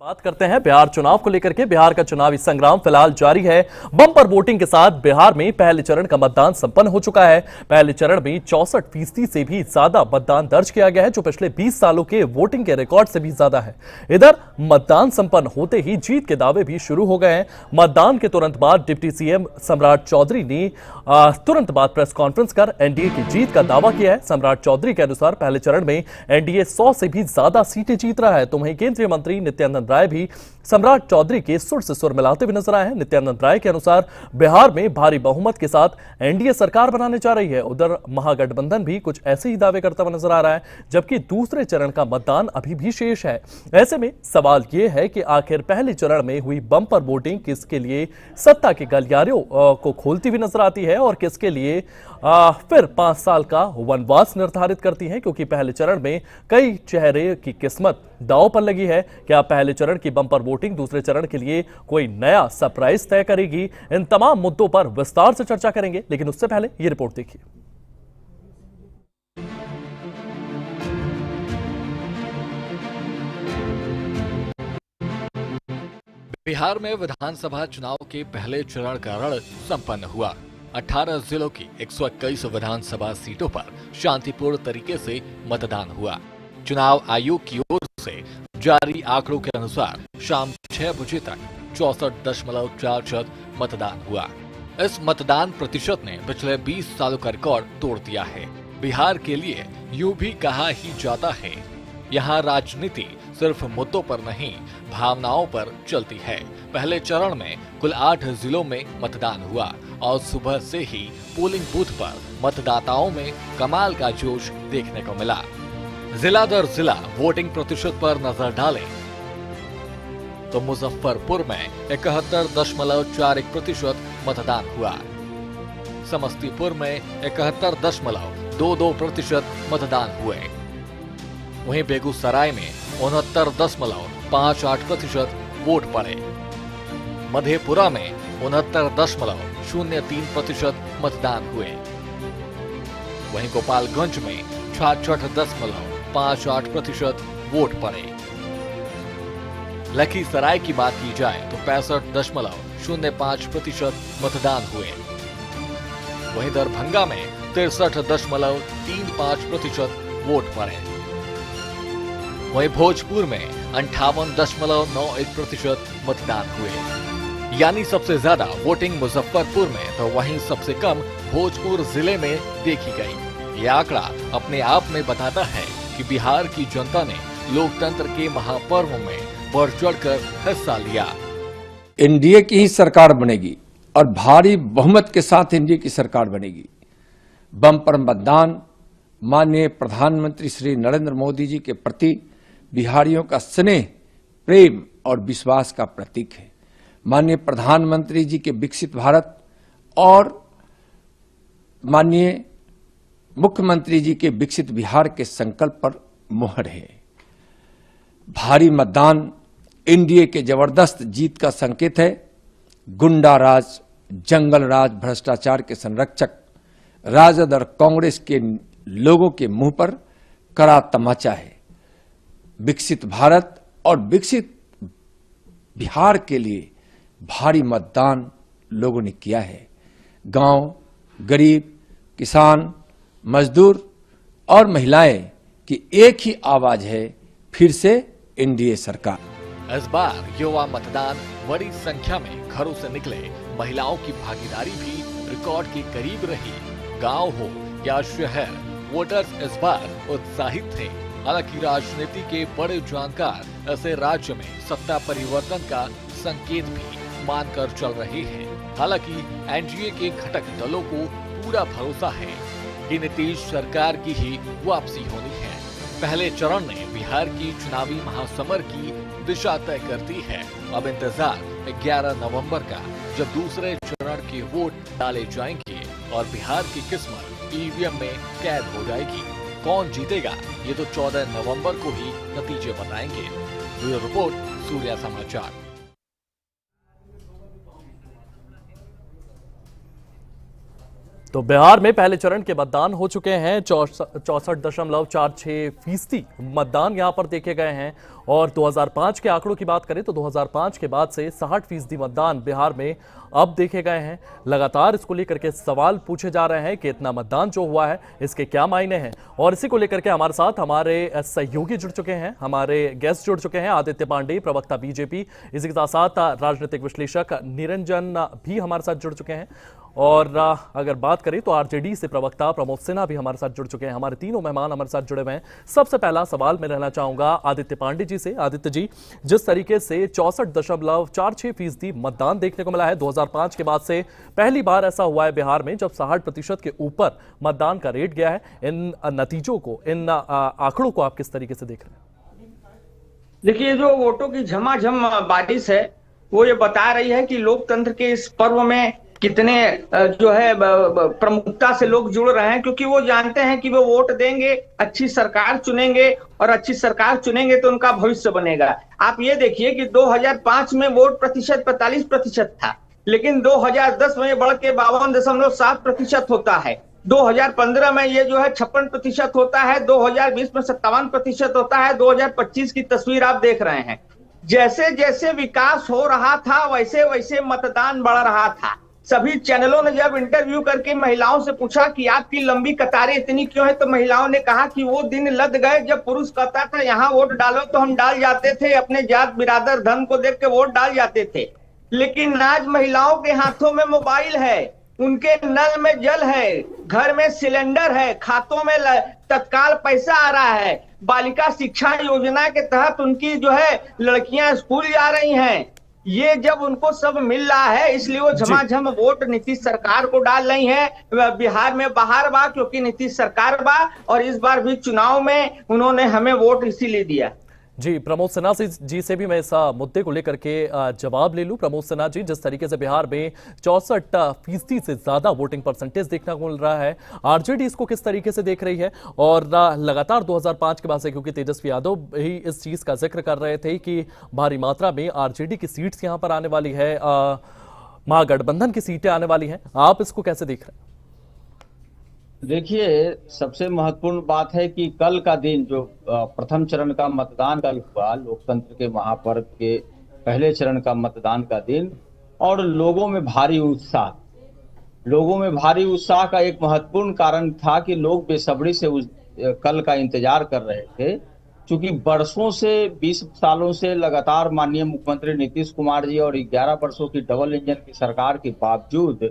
बात करते हैं बिहार चुनाव को लेकर के। बिहार का चुनावी संग्राम फिलहाल जारी है। बम्पर वोटिंग के साथ बिहार में पहले चरण का मतदान संपन्न हो चुका है। पहले चरण में 64% से भी ज्यादा मतदान दर्ज किया गया है, जो पिछले 20 सालों के वोटिंग के रिकॉर्ड से भी ज्यादा है। इधर मतदान संपन्न होते ही जीत के दावे भी शुरू हो गए हैं। मतदान के तुरंत बाद डिप्टी सीएम सम्राट चौधरी ने तुरंत बाद प्रेस कॉन्फ्रेंस कर एनडीए की जीत का दावा किया है। सम्राट चौधरी के अनुसार पहले चरण में एनडीए 100 से भी ज्यादा सीटें जीत रहा है। तो वहीं केंद्रीय मंत्री नित्यानंद राय भी सम्राट चौधरी के सुर से सुर मिलाते हुए नजर आए हैं। नित्यानंद राय के अनुसार बिहार में भारी बहुमत के साथ एनडीए सरकार बनाने जा रही है। उधर महागठबंधन भी कुछ ऐसे ही दावे करता हुआ नजर आ रहा है, जबकि दूसरे चरण का मतदान अभी भी शेष है। ऐसे में सवाल यह है कि आखिर पहले चरण में हुई बम्पर वोटिंग किसके लिए सत्ता के गलियारों को खोलती हुई नजर आती है और किसके लिए फिर 5 साल का वनवास निर्धारित करती है, क्योंकि पहले चरण में कई चेहरे की किस्मत दांव पर लगी है। क्या पहले चरण की बम्पर वोटिंग दूसरे चरण के लिए कोई नया सरप्राइज तय करेगी? इन तमाम मुद्दों पर विस्तार से चर्चा करेंगे, लेकिन उससे पहले ये रिपोर्ट देखिए। बिहार में विधानसभा चुनाव के पहले चरण का रण संपन्न हुआ। 18 जिलों की 121 विधानसभा सीटों पर शांतिपूर्ण तरीके से मतदान हुआ। चुनाव आयोग की ओर से जारी आंकड़ों के अनुसार शाम 6 बजे तक 64.4% मतदान हुआ। इस मतदान प्रतिशत ने पिछले 20 सालों का रिकॉर्ड तोड़ दिया है। बिहार के लिए यूं भी कहा ही जाता है, यहाँ राजनीति सिर्फ मुद्दों पर नहीं, भावनाओं पर चलती है। पहले चरण में कुल 8 जिलों में मतदान हुआ और सुबह से ही पोलिंग बूथ पर मतदाताओं में कमाल का जोश देखने को मिला। जिला दर जिला वोटिंग प्रतिशत पर नजर डालें तो मुजफ्फरपुर में 71.41% मतदान हुआ, समस्तीपुर में 71.22% मतदान हुए, वहीं बेगूसराय में 69.58% वोट पड़े, मधेपुरा में 69.03% मतदान हुए, वहीं गोपालगंज में 66.58% वोट पड़े। लखीसराय की बात की जाए तो 65.05% मतदान हुए, वहीं दरभंगा में 63.35% वोट पड़े, वहीं भोजपुर में 58.91% मतदान हुए। यानी सबसे ज्यादा वोटिंग मुजफ्फरपुर में तो वहीं सबसे कम भोजपुर जिले में देखी गई। ये आंकड़ा अपने आप में बताता है कि बिहार की जनता ने लोकतंत्र के महापर्व में बढ़ चढ़कर हिस्सा लिया। एनडीए की ही सरकार बनेगी और भारी बहुमत के साथ एनडीए की सरकार बनेगी। बम्पर मतदान माननीय प्रधानमंत्री श्री नरेंद्र मोदी जी के प्रति बिहारियों का स्नेह, प्रेम और विश्वास का प्रतीक है। माननीय प्रधानमंत्री जी के विकसित भारत और माननीय मुख्यमंत्री जी के विकसित बिहार के संकल्प पर मुहर है। भारी मतदान एनडीए के जबरदस्त जीत का संकेत है। गुंडा राज, जंगल राज, भ्रष्टाचार के संरक्षक राजद और कांग्रेस के लोगों के मुंह पर कड़ा तमाचा है। विकसित भारत और विकसित बिहार के लिए भारी मतदान लोगों ने किया है। गांव, गरीब, किसान, मजदूर और महिलाएं की एक ही आवाज है, फिर से एनडीए सरकार। इस बार युवा मतदान बड़ी संख्या में घरों से निकले। महिलाओं की भागीदारी भी रिकॉर्ड के करीब रही। गांव हो या शहर, वोटर्स इस बार उत्साहित थे। हालांकि राजनीति के बड़े जानकार ऐसे राज्य में सत्ता परिवर्तन का संकेत भी मानकर चल रहे हैं। हालांकि एनडीए के घटक दलों को पूरा भरोसा है कि नीतीश सरकार की ही वापसी होनी है। पहले चरण ने बिहार की चुनावी महासमर की दिशा तय करती है। अब इंतजार 11 नवंबर का, जब दूसरे चरण के वोट डाले जाएंगे और बिहार की किस्मत ईवीएम में कैद हो जाएगी। कौन जीतेगा ये तो 14 नवंबर को ही नतीजे बताएंगे। ब्यूरो रिपोर्ट, सूर्या समाचार। तो बिहार में पहले चरण के मतदान हो चुके हैं। 64.46% मतदान यहां पर देखे गए हैं। और 2005 के आंकड़ों की बात करें तो 2005 के बाद से 60% मतदान बिहार में अब देखे गए हैं। लगातार इसको लेकर के सवाल पूछे जा रहे हैं कि इतना मतदान जो हुआ है इसके क्या मायने हैं। और इसी को लेकर के हमारे साथ हमारे सहयोगी जुड़ चुके हैं, हमारे गेस्ट जुड़ चुके हैं। आदित्य पांडे, प्रवक्ता बीजेपी, इसी के साथ साथ राजनीतिक विश्लेषक निरंजन भी हमारे साथ जुड़ चुके हैं। और अगर बात करें तो आरजेडी से प्रवक्ता प्रमोद सिन्हा भी हमारे साथ जुड़ चुके हैं। हमारे तीनों मेहमान हमारे साथ जुड़े हुए हैं। सबसे पहला सवाल मैं रहना चाहूंगा आदित्य पांडे जी से। आदित्य जी, जिस तरीके से 64.46% मतदान देखने को मिला है 2005 के बाद से पहली बार ऐसा हुआ है बिहार में जब 60% के ऊपर मतदान का रेट गया है, इन नतीजों को, इन आंकड़ों को आप किस तरीके से देख रहे हैं? देखिए, जो वोटों की झमाझम बारिश है वो ये बता रही है कि लोकतंत्र के इस पर्व में कितने जो है प्रमुखता से लोग जुड़ रहे हैं, क्योंकि वो जानते हैं कि वो वोट देंगे, अच्छी सरकार चुनेंगे, और अच्छी सरकार चुनेंगे तो उनका भविष्य बनेगा। आप ये देखिए कि 2005 में वोट प्रतिशत 45% था, लेकिन 2010 में बढ़ के 52.7% होता है। 2015 में ये जो है 56% होता है, 2020 में 57% होता है। 2025 की तस्वीर आप देख रहे हैं। जैसे जैसे विकास हो रहा था वैसे वैसे मतदान बढ़ रहा था। सभी चैनलों ने जब इंटरव्यू करके महिलाओं से पूछा कि आपकी लंबी कतारें इतनी क्यों है, तो महिलाओं ने कहा कि वो दिन लद गए जब पुरुष कहता था यहाँ वोट डालो तो हम डाल जाते थे, अपने जात बिरादर धर्म को देख के वोट डाल जाते थे। लेकिन आज महिलाओं के हाथों में मोबाइल है, उनके नल में जल है, घर में सिलेंडर है, खातों में तत्काल पैसा आ रहा है। बालिका शिक्षा योजना के तहत उनकी जो है लड़कियां स्कूल जा रही हैं। ये जब उनको सब मिल रहा है, इसलिए वो झमाझम वोट नीतीश सरकार को डाल रही है। बिहार में बाहर बा क्योंकि नीतीश सरकार बा, और इस बार भी चुनाव में उन्होंने हमें वोट इसीलिए दिया। जी, प्रमोद सिन्हा जी से भी मैं इस मुद्दे को लेकर के जवाब ले लूं। प्रमोद सिन्हा जी, जिस तरीके से बिहार में 64% से ज्यादा वोटिंग परसेंटेज देखने को मिल रहा है, आरजेडी इसको किस तरीके से देख रही है? और लगातार 2005 के बाद से, क्योंकि तेजस्वी यादव ही इस चीज का जिक्र कर रहे थे कि भारी मात्रा में आरजेडी की सीट्स यहां पर आने वाली है, महागठबंधन की सीटें आने वाली हैं, आप इसको कैसे देख रहे हैं? देखिए, सबसे महत्वपूर्ण बात है कि कल का दिन जो प्रथम चरण का मतदान का हुआ, लोकतंत्र के महापर्व के पहले चरण का मतदान का दिन, और लोगों में भारी उत्साह का एक महत्वपूर्ण कारण था कि लोग बेसब्री से उस कल का इंतजार कर रहे थे। क्योंकि बरसों से, 20 सालों से लगातार माननीय मुख्यमंत्री नीतीश कुमार जी और 11 वर्षों की डबल इंजन की सरकार के बावजूद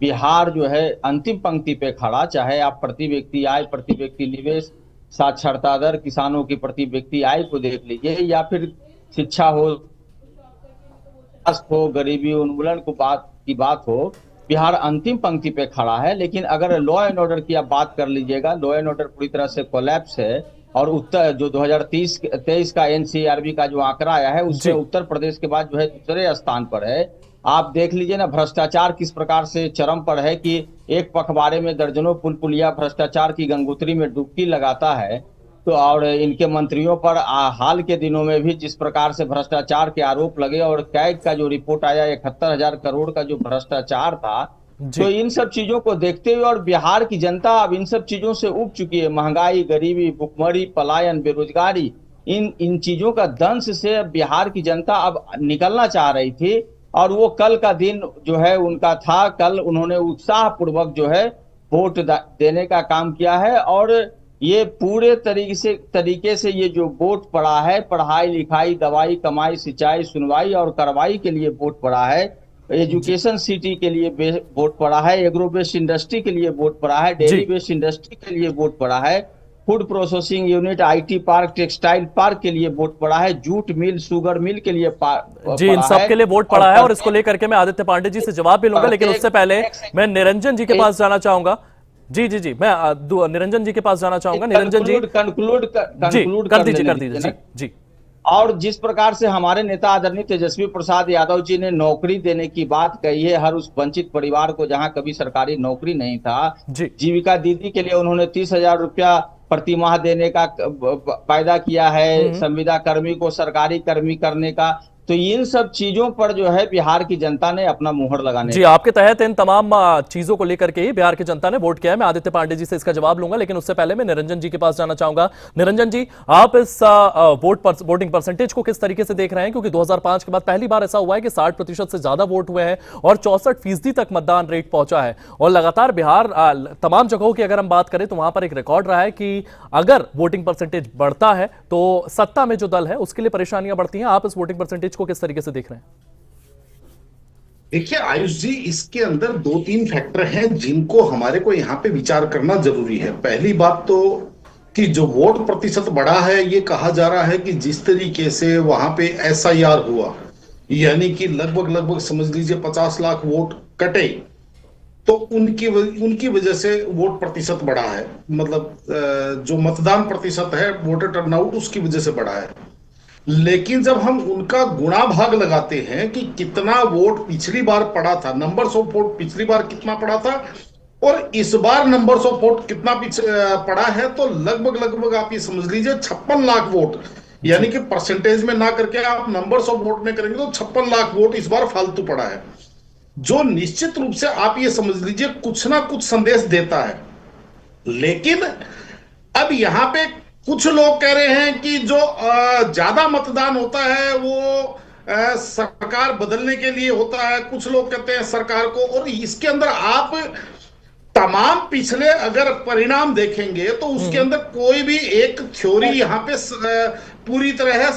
बिहार जो है अंतिम पंक्ति पे खड़ा। चाहे आप प्रति व्यक्ति आय, प्रति व्यक्ति निवेश, साक्षरता दर, किसानों की प्रति व्यक्ति आय को देख लीजिए, या फिर शिक्षा हो, गरीबी उन्मूलन की बात हो, बिहार अंतिम पंक्ति पे खड़ा है। लेकिन अगर लॉ एंड ऑर्डर की आप बात कर लीजिएगा, लॉ एंड ऑर्डर पूरी तरह से कोलैप्स है। और उत्तर जो 2023 का एनसीआरबी का जो आंकड़ा आया है, उससे उत्तर प्रदेश के बाद जो है दूसरे स्थान पर है। आप देख लीजिए ना, भ्रष्टाचार किस प्रकार से चरम पर है कि एक पखवाड़े में दर्जनों पुलिया भ्रष्टाचार की गंगोत्री में डुबकी लगाता है। तो और इनके मंत्रियों पर हाल के दिनों में भी जिस प्रकार से भ्रष्टाचार के आरोप लगे, और कैग का जो रिपोर्ट आया 71,000 करोड़ का जो भ्रष्टाचार था, तो इन सब चीजों को देखते हुए, और बिहार की जनता अब इन सब चीजों से उब चुकी है। महंगाई, गरीबी, भुखमरी, पलायन, बेरोजगारी, इन चीजों का दंश से बिहार की जनता अब निकलना चाह रही थी। और वो कल का दिन जो है उनका था। कल उन्होंने उत्साह पूर्वक जो है वोट देने का काम किया है। और ये पूरे तरीके से ये जो वोट पड़ा है, पढ़ाई लिखाई, दवाई, कमाई, सिंचाई, सुनवाई और कार्रवाई के लिए वोट पड़ा है, एजुकेशन सिटी के लिए वोट पड़ा है, एग्रो बेस्ड इंडस्ट्री के लिए वोट पड़ा है, डेयरी बेस्ड इंडस्ट्री के लिए वोट पड़ा है, food processing unit, IT park, textile park के लिए वोट पड़ा है, जूट मिल, शुगर मिल के लिए जी, इन सब के लिए वोट पड़ा है। और इसको लेकर के मैं आदित्य पांडे जी से जवाब भी लूंगा, लेकिन उससे पहले मैं निरंजन जी के पास जाना चाहूंगा। जी, मैं निरंजन जी के पास जाना चाहूंगा। निरंजन जी, कंक्लूड कर दीजिए। जी। और जिस प्रकार से हमारे नेता आदरणीय तेजस्वी प्रसाद यादव जी ने नौकरी देने की बात कही है हर उस वंचित परिवार को जहां कभी सरकारी नौकरी नहीं था, जीविका दीदी के लिए उन्होंने 30,000 रुपया प्रति माह देने का वायदा किया है, संविदा कर्मी को सरकारी कर्मी करने का तो इन सब चीजों पर जो है बिहार की जनता ने अपना मुहर लगाने जी, आपके तहत इन तमाम चीजों को लेकर के ही बिहार की जनता ने वोट किया है। मैं आदित्य पांडे जी से इसका जवाब लूंगा, लेकिन उससे पहले मैं निरंजन जी के पास जाना चाहूंगा। निरंजन जी, आप इस वोटिंग परसेंटेज को किस तरीके से देख रहे हैं? क्योंकि 2005 के बाद पहली बार ऐसा हुआ है कि 60% से ज्यादा वोट हुए हैं और 64% तक मतदान रेट पहुंचा है, और लगातार बिहार तमाम जगहों की अगर हम बात करें तो वहां पर एक रिकॉर्ड रहा है कि अगर वोटिंग परसेंटेज बढ़ता है तो सत्ता में जो दल है उसके लिए परेशानियां बढ़ती हैं। आप इस वोटिंग परसेंटेज को किस तरीके से देख रहे हैं? देखिए आयुष जी, इसके अंदर 2-3 फैक्टर हैं जिनको हमारे को यहाँ पे विचार करना जरूरी है। पहली बात तो कि जो वोट प्रतिशत बढ़ा है, ये कहा जा रहा है कि जिस तरीके से वहां पे SIR हुआ, यानी कि लगभग समझ लीजिए 50 लाख वोट कटे, तो उनकी वजह से वोट प्रतिशत बढ़ा है। मतलब जो मतदान प्रतिशत है, वोटर टर्नआउट, उसकी वजह से बढ़ा है। लेकिन जब हम उनका गुणा भाग लगाते हैं कि कितना वोट पिछली बार पड़ा था, नंबर्स ऑफ वोट पिछली बार कितना पड़ा था और इस बार नंबर्स ऑफ वोट कितना पड़ा है, तो लगभग आप ये समझ लीजिए 56 लाख वोट, यानी कि परसेंटेज में ना करके आप नंबर्स ऑफ वोट में करेंगे तो 56 लाख वोट इस बार फालतू पड़ा है, जो निश्चित रूप से आप ये समझ लीजिए कुछ ना कुछ संदेश देता है। लेकिन अब यहां पे कुछ लोग कह रहे हैं कि जो ज्यादा मतदान होता है वो सरकार बदलने के लिए होता है, कुछ लोग कहते हैं सरकार को, और इसके अंदर आप तमाम पिछले अगर परिणाम देखेंगे तो उसके अंदर कोई भी एक थ्योरी यहाँ पे पूरी तरह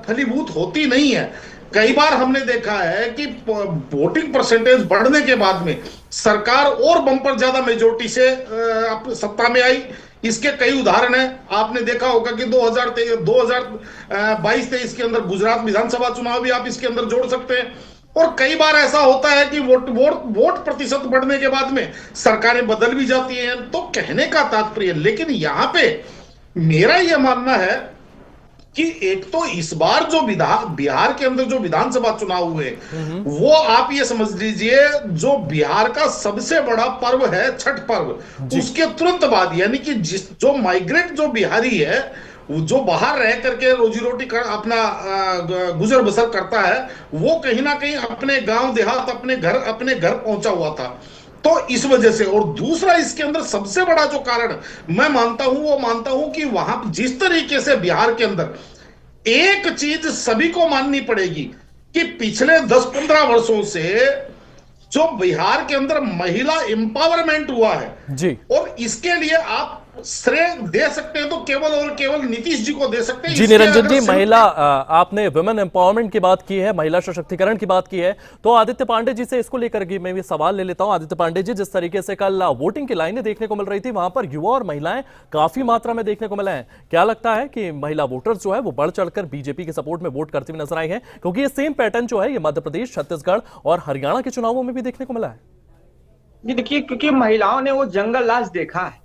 फलीभूत होती नहीं है। कई बार हमने देखा है कि वोटिंग परसेंटेज बढ़ने के बाद में सरकार और बम्पर ज्यादा मेजोरिटी से सत्ता में आई। इसके कई उदाहरण हैं। आपने देखा होगा कि 2022-23 के अंदर गुजरात विधानसभा चुनाव भी आप इसके अंदर जोड़ सकते हैं। और कई बार ऐसा होता है कि वोट प्रतिशत बढ़ने के बाद में सरकारें बदल भी जाती हैं। तो कहने का तात्पर्य, लेकिन यहां पे मेरा यह मानना है कि एक तो इस बार जो बिहार के अंदर जो विधानसभा चुनाव हुए, वो आप ये समझ लीजिए जो बिहार का सबसे बड़ा पर्व है छठ पर्व, उसके तुरंत बाद, यानी कि जो माइग्रेट जो बिहारी है, जो बाहर रह करके रोजी रोटी अपना गुजर बसर करता है, वो कहीं ना कहीं अपने गांव देहात अपने घर पहुंचा हुआ था। तो इस वजह से, और दूसरा इसके अंदर सबसे बड़ा जो कारण मैं मानता हूं कि वहां जिस तरीके से बिहार के अंदर एक चीज सभी को माननी पड़ेगी कि पिछले 10-15 वर्षों से जो बिहार के अंदर महिला एम्पावरमेंट हुआ है जी, और इसके लिए आप श्रेय दे सकते हैं तो केवल और केवल नीतीश जी को दे सकते हैं। जी निरंजन जी, महिला आपने वुमेन एम्पावरमेंट की बात की है, महिला सशक्तिकरण की बात की है, तो आदित्य पांडे जी से इसको लेकर के मैं भी सवाल ले लेता हूं। आदित्य पांडे जी, जिस तरीके से कल वोटिंग की लाइनें देखने को मिल रही थी, वहां पर युवा और महिलाएं काफी मात्रा में देखने को मिले हैं, क्या लगता है कि महिला वोटर्स जो है वो बढ़ चढ़कर बीजेपी के सपोर्ट में वोट करती हुई नजर आई है? क्योंकि ये सेम पैटर्न जो है ये मध्य प्रदेश, छत्तीसगढ़ और हरियाणा के चुनावों में भी देखने को मिला है। जी देखिए, क्योंकि महिलाओं ने वो जंगल राज देखा है।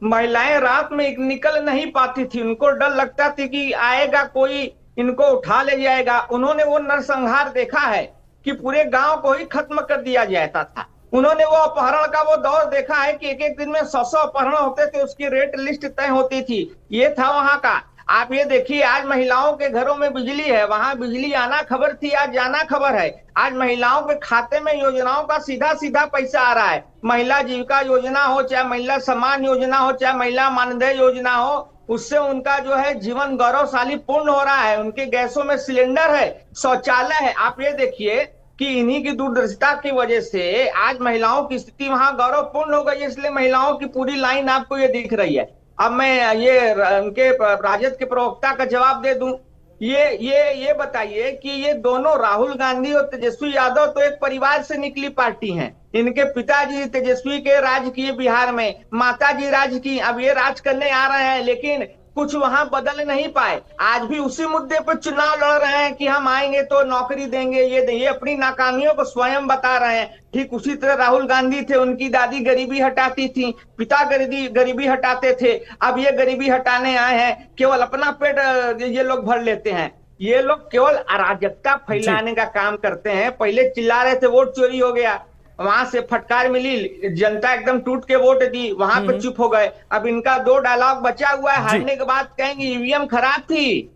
महिलाएं रात में निकल नहीं पाती थी, उनको डर लगता था कि आएगा कोई इनको उठा ले जाएगा। उन्होंने वो नरसंहार देखा है कि पूरे गांव को ही खत्म कर दिया जाता था। उन्होंने वो अपहरण का वो दौर देखा है कि एक दिन में 100 अपहरण होते थे, उसकी रेट लिस्ट तय होती थी। ये था वहां का। आप ये देखिए, आज महिलाओं के घरों में बिजली है, वहां बिजली आना खबर थी, आज जाना खबर है। आज महिलाओं के खाते में योजनाओं का सीधा सीधा पैसा आ रहा है। महिला जीविका योजना हो, चाहे महिला सम्मान योजना हो, चाहे महिला मानदेय योजना हो, उससे उनका जो है जीवन गौरवशाली पूर्ण हो रहा है। उनके गैसों में सिलेंडर है, शौचालय है। आप ये देखिए कि इन्हीं की दूरदर्शिता की वजह से आज महिलाओं की स्थिति वहां गौरवपूर्ण हो गई है। इसलिए महिलाओं की पूरी लाइन आपको ये दिख रही है। अब मैं ये उनके राजद के प्रवक्ता का जवाब दे दूं। ये बताइए कि ये दोनों राहुल गांधी और तेजस्वी यादव तो एक परिवार से निकली पार्टी हैं। इनके पिताजी तेजस्वी के राज किए बिहार में, माताजी राज की, अब ये राज करने आ रहे हैं, लेकिन कुछ वहां बदल नहीं पाए। आज भी उसी मुद्दे पर चुनाव लड़ रहे हैं कि हम आएंगे तो नौकरी देंगे, ये अपनी नाकामियों को स्वयं बता रहे हैं। ठीक उसी तरह राहुल गांधी थे, उनकी दादी गरीबी हटाती थी, पिता गरीबी हटाते थे। अब ये गरीबी हटाने आए हैं, केवल अपना पेट ये लोग भर लेते हैं। ये लोग केवल अराजकता फैलाने का काम करते हैं। पहले चिल्ला रहे थे वोट चोरी हो गया, वहां से फटकार मिली, जनता एकदम टूट के वोट दी, वहां पे चुप हो गए। अब इनका 2 डायलॉग बचा हुआ है, हारने के बाद कहेंगे ईवीएम खराब थी,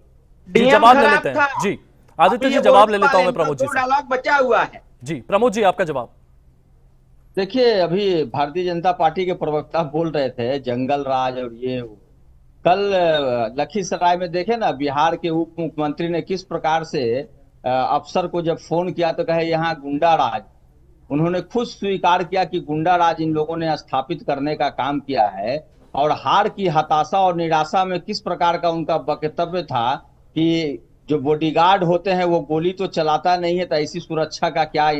डीएम खराब था। जी आदित्य अभी जी ये जवाब बोलने ले लेता हूं मैं वाले प्रमोद जी दो से। डायलॉग बचा हुआ है। जी प्रमोद जी आपका जवाब। देखिए, अभी भारतीय जनता पार्टी के प्रवक्ता बोल रहे थे जंगल राज और ये वो। कल लखीसराय में देखे ना, बिहार के उप मुख्यमंत्री ने किस प्रकार से अफसर को जब फोन किया तो कहे यहाँ गुंडा राज। उन्होंने खुद स्वीकार किया कि गुंडा राज इन लोगों ने स्थापित करने का काम किया है। और हार की हताशा और निराशा में किस प्रकार का उनका वक्तव्य था कि जो बॉडीगार्ड होते हैं वो गोली तो चलाता नहीं है, तो ऐसी सुरक्षा का क्या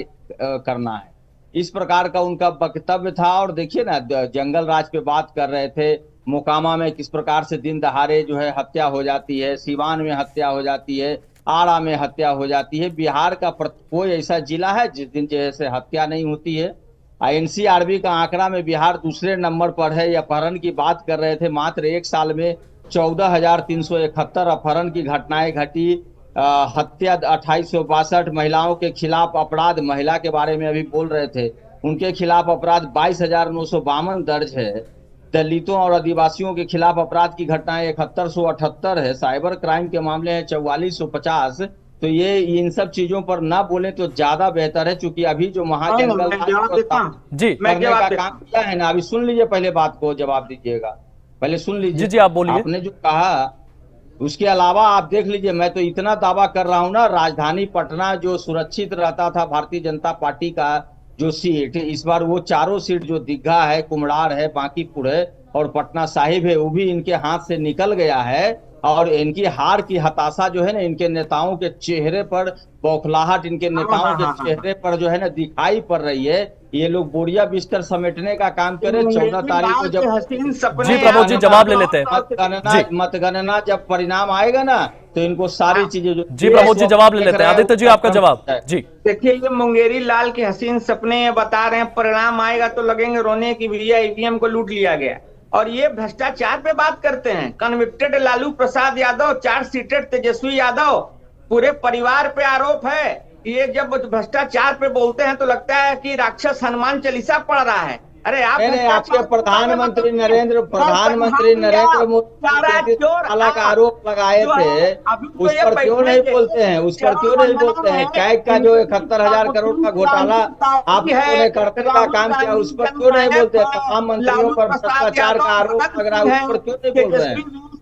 करना है, इस प्रकार का उनका वक्तव्य था। और देखिए ना, जंगल राज पे बात कर रहे थे, मोकामा में किस प्रकार से दिन दहाड़े जो है हत्या हो जाती है, सीवान में हत्या हो जाती है, आरा में हत्या हो जाती है। बिहार का कोई ऐसा जिला है जिस दिन जैसे हत्या नहीं होती है। एनसीआरबी का आंकड़ा में बिहार दूसरे नंबर पर है। अपहरण की बात कर रहे थे, मात्र एक साल में 14,371 अपहरण की घटनाएं घटी। हत्या 2862, महिलाओं के खिलाफ अपराध, महिला के बारे में अभी बोल रहे थे, उनके खिलाफ अपराध 22,952 दर्ज है। दलितों और आदिवासियों के खिलाफ अपराध की घटनाएं 7178 है। साइबर क्राइम के मामले हैं 4450। तो ये इन सब चीजों पर ना बोले तो ज्यादा बेहतर है, क्योंकि अभी जो महाजंगल जी करने का काम किया है ना, अभी सुन लीजिए, पहले बात को जवाब दीजिएगा, पहले सुन लीजिए। जी जी आप बोलिए। आपने जो कहा उसके अलावा आप देख लीजिए, मैं तो इतना दावा कर रहा हूं ना, राजधानी पटना जो सुरक्षित रहता था भारतीय जनता पार्टी का जो सीट, इस बार वो चारों सीट जो दीघा है, कुम्हड़ार है, बांकीपुर है और पटना साहिब है, वो भी इनके हाथ से निकल गया है। और इनकी हार की हताशा जो है ना, इनके नेताओं के चेहरे पर बौखलाहट, इनके नेताओं के चेहरे पर जो है ना दिखाई पड़ रही है। ये लोग बोरिया बिस्तर समेटने का काम करे। 14 तारीख को जब जी प्रमोद जी जवाब ले लेते हैं। मतगणना जब परिणाम आएगा ना, तो इनको सारी चीजें जो जी प्रमोद जी जवाब ले लेते हैं। आदित्य जी आपका जवाब। जी देखिए, ये मुंगेरी लाल के हसीन सपने ये बता रहे हैं, परिणाम आएगा तो लगेंगे रोने की भैया ईवीएम को लूट लिया गया। और ये भ्रष्टाचार पे बात करते हैं। Convicted Lalu Prasad Yadav, charge seated Tejashwi Yadav, पूरे परिवार पे आरोप है। ये जब भ्रष्टाचार पे बोलते हैं तो लगता है कि राक्षस हनुमान चालीसा पढ़ रहा है। अरे आपके प्रधानमंत्री नरेंद्र मोदी का आरोप लगाए थे, उस पर क्यों नहीं बोलते हैं? उस पर क्यों नहीं बोलते हैं? कैग का जो 71,000 करोड़ का घोटाला आप लोगों ने करने का काम किया, उस पर क्यों नहीं बोलते हैं? तमाम मंत्रियों पर भ्रष्टाचार का आरोप लग रहा है, उस पर क्यों नहीं बोल रहे हैं?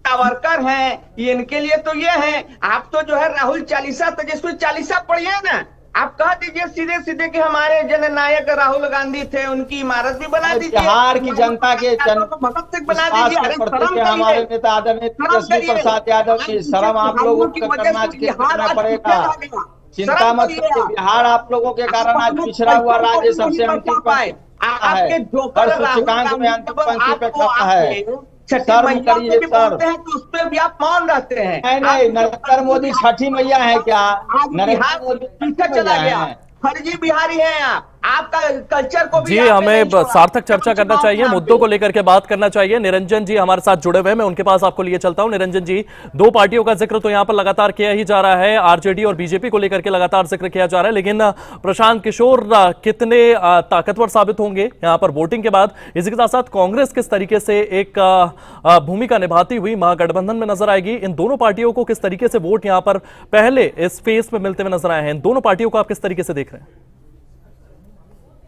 सावरकर हैं, इनके लिए तो ये है। आप तो जो है राहुल चालीसा, तेजस्वी चालीसा पढ़िए ना। आप कह दीजिए सीधे सीधे कि हमारे जननायक राहुल गांधी थे, उनकी इमारत भी बना दीजिए। बिहार की जनता के भगत सिंह बना दीजिए। हमारे नेता आदरणीय तेजस्वी प्रसाद यादव की शर्म आप लोगों को करना पड़ेगा। चिंता मत करिए, बिहार आप लोगों के कारण आज पिछड़ा हुआ राज्य सबसे अंतिम पाए आपके सूचकांक में अंतिम पंक्ति पे खड़ा है। शर्म करिए सर। तो उस पर भी आप मौन रहते हैं। नहीं, नरेंद्र मोदी छठी मैया है क्या? नरेंद्र मोदी पीछे चला गया, फर्जी बिहारी हैं आप। आपका कल्चर को भी जी हमें सार्थक चर्चा करना चाहिए, मुद्दों को लेकर के बात करना चाहिए। निरंजन जी हमारे साथ जुड़े हुए हैं, मैं उनके पास आपको लिए चलता हूं। निरंजन जी, दो पार्टियों का जिक्र तो यहां पर लगातार किया ही जा रहा है, आरजेडी और बीजेपी को लेकर के लगातार जिक्र किया जा रहा है, लेकिन प्रशांत किशोर कितने ताकतवर साबित होंगे यहां पर वोटिंग के बाद? इसी के साथ साथ कांग्रेस किस तरीके से एक भूमिका निभाती हुई महागठबंधन में नजर आएगी? इन दोनों पार्टियों को किस तरीके से वोट यहां पर पहले इस फेज में मिलते हुए नजर आए हैं? इन दोनों पार्टियों को आप किस तरीके से देख रहे हैं?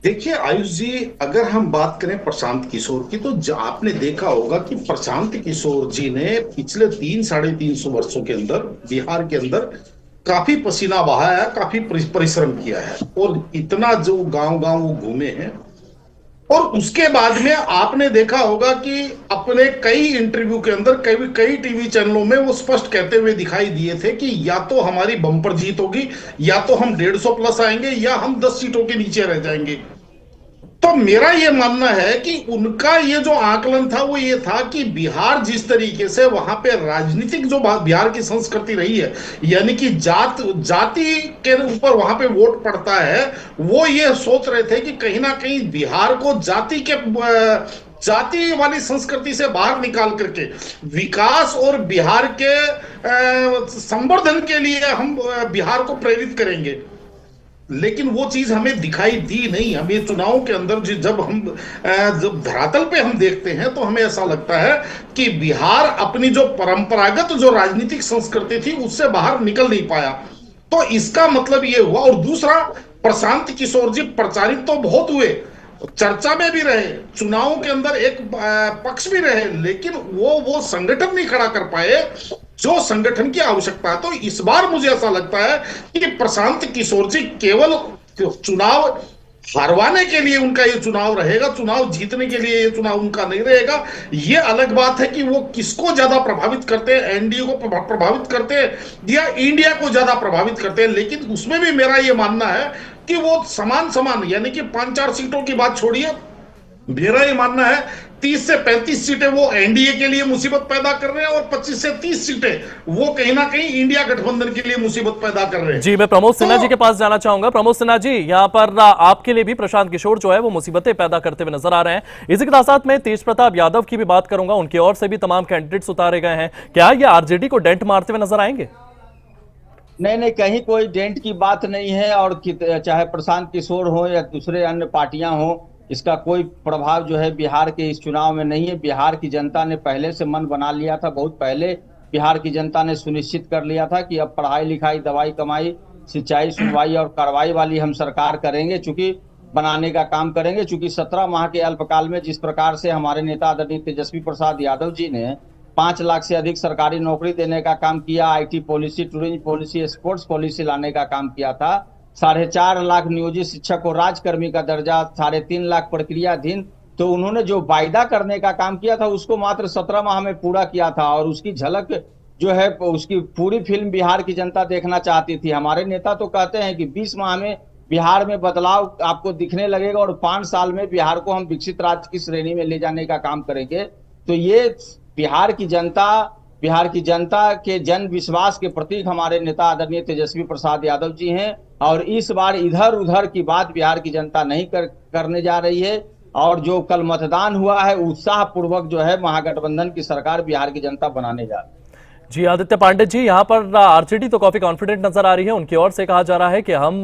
देखिए आयुष जी, अगर हम बात करें प्रशांत किशोर की, तो आपने देखा होगा कि प्रशांत किशोर जी ने पिछले 3-350 वर्षों के अंदर बिहार के अंदर काफी पसीना बहाया, काफी परिश्रम किया है और इतना जो गांव-गांव वो घूमे हैं। और उसके बाद में आपने देखा होगा कि अपने कई इंटरव्यू के अंदर कई टीवी चैनलों में वो स्पष्ट कहते हुए दिखाई दिए थे कि या तो हमारी बम्पर जीत होगी, या तो हम 150 प्लस आएंगे, या हम 10 सीटों के नीचे रह जाएंगे। तो मेरा ये मानना है कि उनका ये जो आकलन था वो ये था कि बिहार जिस तरीके से वहां पे राजनीतिक जो बिहार की संस्कृति रही है, यानी कि जाति के ऊपर वहां पे वोट पड़ता है, वो ये सोच रहे थे कि कहीं ना कहीं बिहार को जाति वाली संस्कृति से बाहर निकाल करके विकास और बिहार के संवर्धन के लिए हम बिहार को प्रेरित करेंगे। लेकिन वो चीज हमें दिखाई दी नहीं। हमें चुनावों के अंदर जब धरातल पे हम देखते हैं तो हमें ऐसा लगता है कि बिहार अपनी जो परंपरागत जो राजनीतिक संस्कृति थी उससे बाहर निकल नहीं पाया। तो इसका मतलब ये हुआ। और दूसरा, प्रशांत किशोर जी प्रचारित तो बहुत हुए, चर्चा में भी रहे, चुनावों के अंदर एक पक्ष भी रहे, लेकिन वो संगठन नहीं खड़ा कर पाए जो संगठन की आवश्यकता है। तो इस बार मुझे ऐसा लगता है कि प्रशांत किशोर जी केवल चुनाव हरवाने के लिए उनका ये चुनाव रहेगा, चुनाव जीतने के लिए ये चुनाव उनका नहीं रहेगा। ये अलग बात है कि वो किसको ज्यादा प्रभावित करते हैं, एनडीए को प्रभावित करते हैं या इंडिया को ज्यादा प्रभावित करते हैं। लेकिन उसमें भी मेरा ये मानना है कि वो समान समान, यानी कि 5-4 सीटों की बात छोड़िए, मेरा ये मानना है 30 से 35 सीटें वो एनडीए के लिए मुसीबत पैदा कर रहे हैं और 25 से 30 सीटें वो कहीं ना कहीं इंडिया गठबंधन के लिए मुसीबत पैदा कर रहे हैं। जी, मैं प्रमोद सिन्हा जी के पास जाना चाहूंगा। प्रमोद सिन्हा जी, यहां पर आपके लिए भी प्रशांत किशोर जो है वो मुसीबतें पैदा करते हुए नजर आ रहे हैं। इसी के साथ मैं तेज प्रताप यादव की भी बात करूंगा, उनकी ओर से भी तमाम कैंडिडेट्स उतारे गए हैं। क्या ये आरजेडी को डेंट मारते हुए नजर आएंगे? नहीं, कहीं कोई डेंट की बात नहीं है। और चाहे प्रशांत किशोर हो या दूसरे अन्य पार्टियां हो, इसका कोई प्रभाव जो है बिहार के इस चुनाव में नहीं है। बिहार की जनता ने पहले से मन बना लिया था, बहुत पहले बिहार की जनता ने सुनिश्चित कर लिया था कि अब पढ़ाई लिखाई, दवाई कमाई, सिंचाई, सुनवाई और कार्रवाई वाली हम सरकार करेंगे, चूंकि बनाने का काम करेंगे। चूंकि 17 माह के अल्पकाल में जिस प्रकार से हमारे नेता आदरणीय तेजस्वी प्रसाद यादव जी ने 5 लाख से अधिक सरकारी नौकरी देने का काम किया, IT policy, tourism policy, sports policy लाने का काम किया था, 4.5 लाख नियोजित शिक्षक को राजकर्मी का दर्जा, 3.5 लाख प्रक्रियाधीन, तो उन्होंने जो वायदा करने का काम किया था उसको मात्र 17 माह में पूरा किया था। और उसकी झलक जो है, उसकी पूरी फिल्म बिहार की जनता देखना चाहती थी। हमारे नेता तो कहते हैं कि 20 माह में बिहार में बदलाव आपको दिखने लगेगा और 5 साल में बिहार को हम विकसित राज्य की श्रेणी में ले जाने का काम करेंगे। तो ये बिहार की जनता के जन विश्वास के प्रतीक हमारे नेता आदरणीय तेजस्वी प्रसाद यादव जी हैं। और इस बार इधर उधर की बात बिहार की जनता नहीं करने जा रही है। और जो कल मतदान हुआ है, उत्साह पूर्वक जो है महागठबंधन की सरकार बिहार की जनता बनाने जा रही है। जी, आदित्य पांडे जी, यहां पर आरजेडी तो काफी कॉन्फिडेंट नजर आ रही है। उनकी ओर से कहा जा रहा है कि हम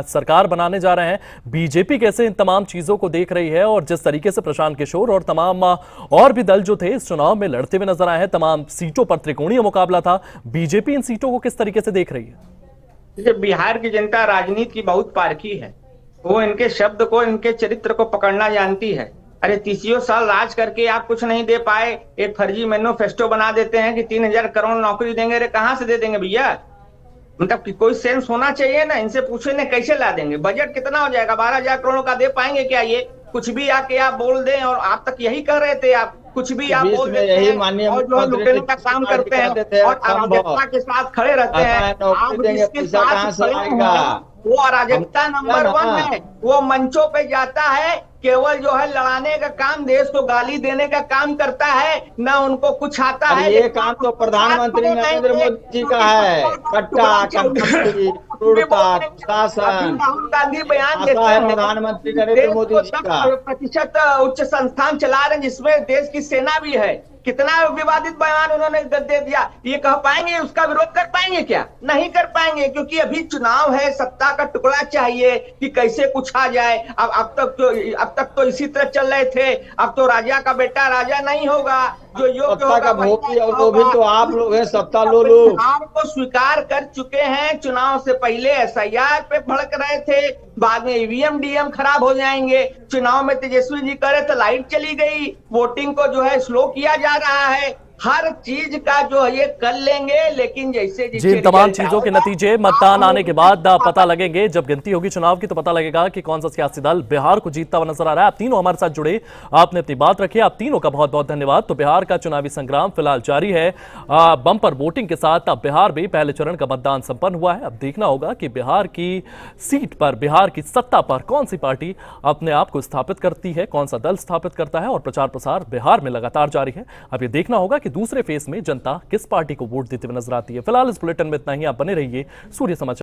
सरकार बनाने जा रहे हैं। बीजेपी कैसे इन तमाम चीजों को देख रही है, और जिस तरीके से प्रशांत किशोर और तमाम और भी दल जो थे इस चुनाव में लड़ते हुए नजर आए हैं, तमाम सीटों पर त्रिकोणीय मुकाबला था, बीजेपी इन सीटों को किस तरीके से देख रही है? देखिए, बिहार की जनता राजनीति की बहुत पारखी है। वो इनके शब्द को, इनके चरित्र को पकड़ना जानती है। अरे 30 साल राज करके आप कुछ नहीं दे पाए, एक फर्जी मैनिफेस्टो बना देते हैं कि 3000 करोड़ नौकरी देंगे। अरे कहां से दे देंगे भैया? मतलब कि कोई सेंस होना चाहिए ना। इनसे पूछे ना कैसे ला देंगे? बजट कितना हो जाएगा? 12,000 करोड़ का दे पाएंगे क्या? ये कुछ भी आके आप बोल दें। और आप तक यही कर रहे थे, आप कुछ भी आप बोल देते हैं और जो लुटेरे का काम करते हैं और अराजकता के साथ खड़े रहते हैं। आप जिसके साथ खड़े हैं वो अराजकता नंबर 1 है। वो मंचों पे जाता है, केवल जो है लड़ाने का काम, देश को गाली देने का काम करता है, ना उनको कुछ आता है। ये काम तो प्रधानमंत्री नरेंद्र मोदी जी का है। राहुल गांधी बयान देते हैं, प्रधानमंत्री नरेंद्र मोदी जी का प्रतिशत उच्च संस्थान चला रहे हैं जिसमें देश की सेना भी है। कितना विवादित बयान उन्होंने दे दिया। ये कह पाएंगे, उसका विरोध कर पाएंगे क्या? नहीं कर पाएंगे, क्योंकि अभी चुनाव है, सत्ता का टुकड़ा चाहिए कि कैसे कुछ आ जाए। अब तक तो इसी तरह चल रहे थे। अब तो राजा का बेटा राजा नहीं होगा, जो योग्य होगा भोगी, और वो भी तो आप लोग हैं सत्ता लोलू। चुनाव को स्वीकार कर चुके हैं। चुनाव से पहले एसआईआर पे भड़क रहे थे, बाद में ईवीएम डीएम खराब हो जाएंगे। चुनाव में तेजस्वी जी करे तो लाइट चली गई, वोटिंग को जो है स्लो किया जा रहा है। हर चीज का जो है ये कर लेंगे, लेकिन जैसे जी, तमाम चीजों के नतीजे मतदान आने के बाद पता लगेंगे। जब गिनती होगी चुनाव की तो पता लगेगा कि कौन सा सियासी दल बिहार को जीतता हुआ नजर आ रहा है। आप तीनों हमारे साथ जुड़े, आपने अपनी बात रखी, आप तीनों का बहुत बहुत धन्यवाद। तो बिहार का चुनावी संग्राम फिलहाल जारी है। बम्पर वोटिंग के साथ अब बिहार में पहले चरण का मतदान संपन्न हुआ है। अब देखना होगा कि बिहार की सीट पर, बिहार की सत्ता पर कौन सी पार्टी अपने आप को स्थापित करती है, कौन सा दल स्थापित करता है। और प्रचार प्रसार बिहार में लगातार जारी है। अब ये देखना होगा कि दूसरे फेज में जनता किस पार्टी को वोट देते हुए नजर आती है। फिलहाल इस बुलेटिन में इतना ही। आप बने रहिए सूर्य समाचार।